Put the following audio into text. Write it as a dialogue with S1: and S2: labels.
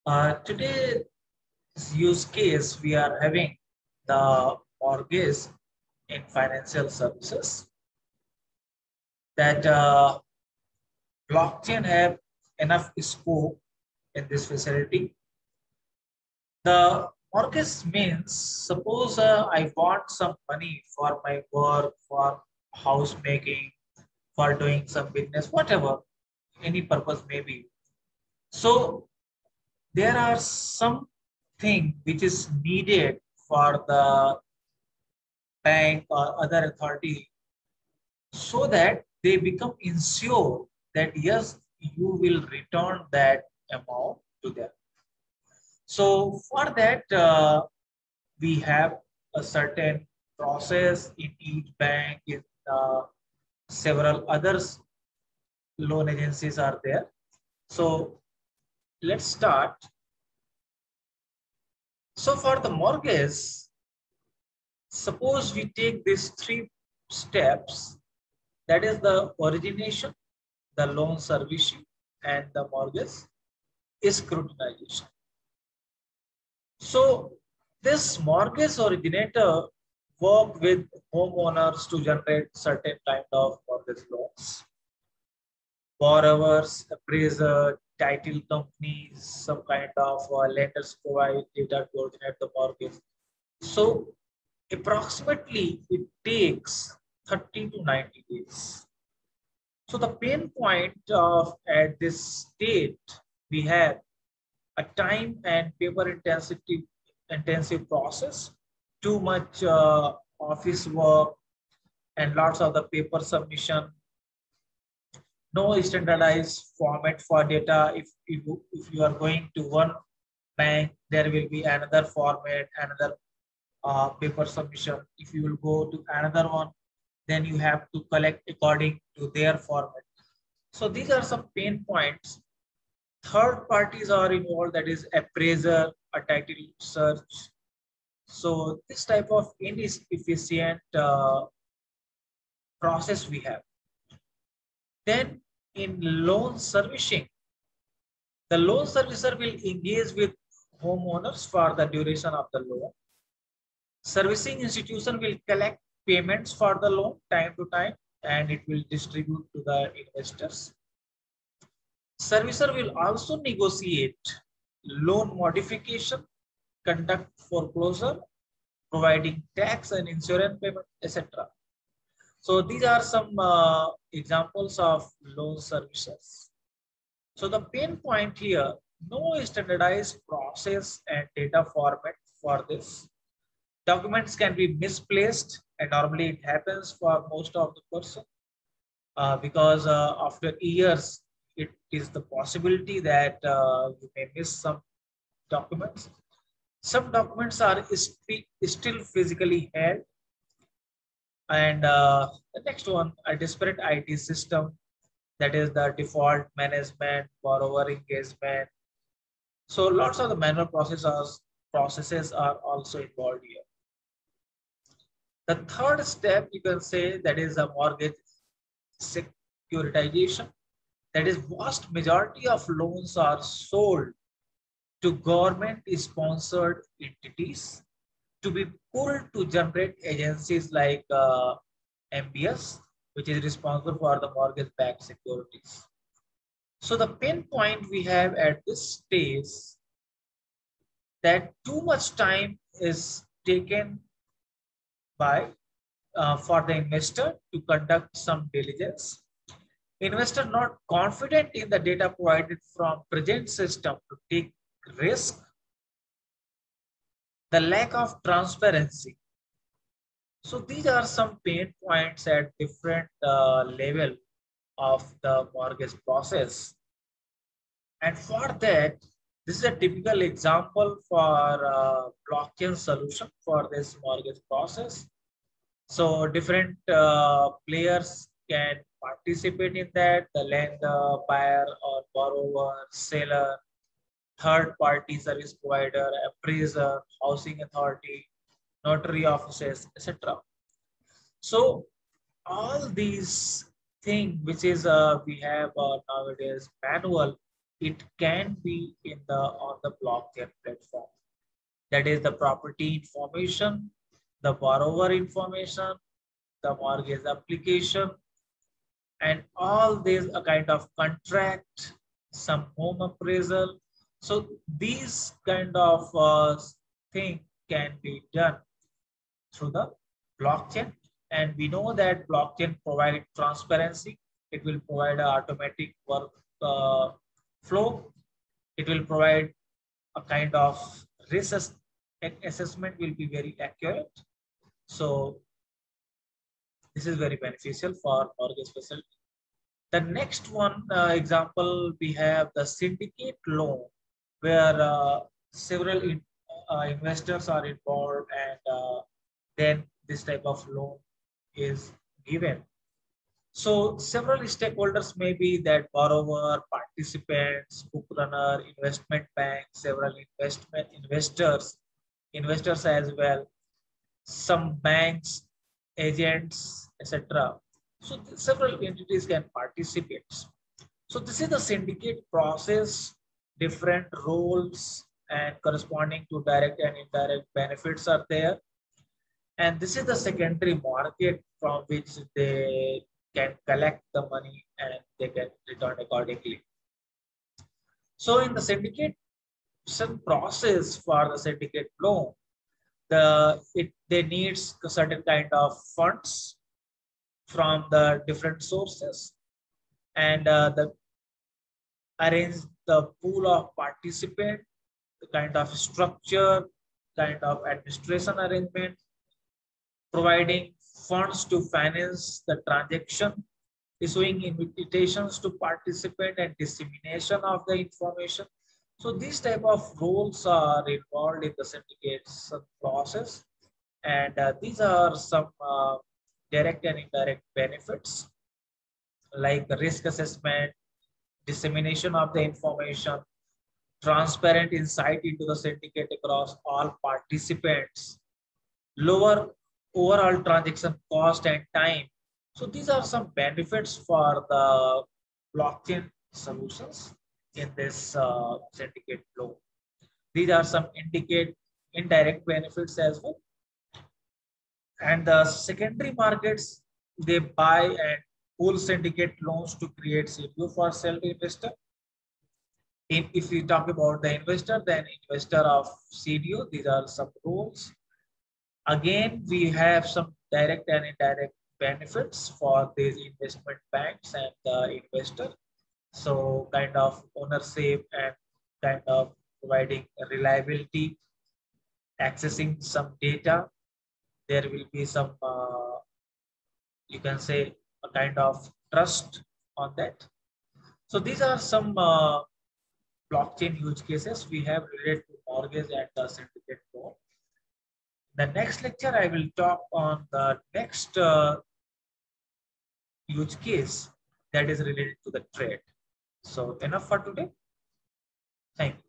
S1: Today's use case, we are having the mortgage in financial services that blockchain have enough scope in this facility. The mortgage means, suppose I want some money for my work, for house making, for doing some business, whatever, any purpose may be. So there are some thing which is needed for the bank or other authority so that they become insured that yes, you will return that amount to them. So for that, we have a certain process in each bank. In several others loan agencies are there. So let's start. So for the mortgage, suppose we take these three steps, that is the origination, the loan servicing, and the mortgage scrutinization. So this mortgage originator work with homeowners to generate certain kind of mortgage loans. Borrowers, appraiser, title companies, some kind of lenders provide data to originate the mortgage. So approximately it takes 30 to 90 days. So the pain point of at this state, we have a time and paper intensive process, too much office work and lots of the paper submission, no standardized format for data. If you are going to one bank, there will be another format, another paper submission. If you will go to another one, then you have to collect according to their format. So these are some pain points. Third parties are involved, that is appraiser, a title search. So this type of inefficient process we have. Then in loan servicing, the loan servicer will engage with homeowners for the duration of the loan. Servicing institution will collect payments for the loan time to time and it will distribute to the investors. Servicer will also negotiate loan modification, conduct foreclosure, providing tax and insurance payment, etc. So these are some examples of loan services. So the pain point here, no standardized process and data format for this. Documents can be misplaced and normally it happens for most of the person because after years, it is the possibility that you may miss some documents. Some documents are still physically held. And the next one, a disparate IT system, that is the default management, borrower engagement. So lots of the manual processes are also involved here. The third step, you can say, that is a mortgage securitization. That is, vast majority of loans are sold to government-sponsored entities to be pulled to generate agencies like MBS, which is responsible for the mortgage-backed securities. So the pain point we have at this stage, that too much time is taken by for the investor to conduct some diligence. Investor not confident in the data provided from present system to take risk. The lack of transparency. So these are some pain points at different level of the mortgage process. And for that, this is a typical example for blockchain solution for this mortgage process. So different players can participate in that, the lender, buyer or borrower, seller, third party service provider, appraiser, housing authority, notary offices, etc. So all these things which is we have nowadays manual, it can be in the on the blockchain platform. That is the property information, the borrower information, the mortgage application, and all these a kind of contract, some home appraisal. So these kind of thing can be done through the blockchain. And we know that blockchain provide transparency. It will provide an automatic work flow. It will provide a kind of risk assessment will be very accurate. So this is very beneficial for mortgage facility. The next one example, we have the syndicate loan, where several investors are involved, and then this type of loan is given. So several stakeholders may be that borrower, participants, book runner, investment bank, several investors as well, some banks, agents, etc. So several entities can participate. So this is the syndicate process, different roles and corresponding to direct and indirect benefits are there. And this is the secondary market from which they can collect the money and they can return accordingly. So in the syndication process for the syndicate loan, they need a certain kind of funds from the different sources, and arrange the pool of participant, the kind of structure, kind of administration arrangement, providing funds to finance the transaction, issuing invitations to participate, and dissemination of the information. So these type of roles are involved in the syndication process, and these are some direct and indirect benefits like the risk assessment, dissemination of the information, transparent insight into the syndicate across all participants, lower overall transaction cost and time. So these are some benefits for the blockchain solutions in this syndicate loan. These are some indirect benefits as well. And the secondary markets, they buy and pool syndicate loans to create CDO for self-investor. If we talk about the investor, then investor of CDO, these are some rules. Again, we have some direct and indirect benefits for these investment banks and the investor. So kind of ownership and kind of providing reliability, accessing some data. There will be some, you can say, a kind of trust on that. So these are some blockchain use cases we have related to mortgage and the syndicate loan. The next lecture, I will talk on the next use case that is related to the trade. So enough for today. Thank you.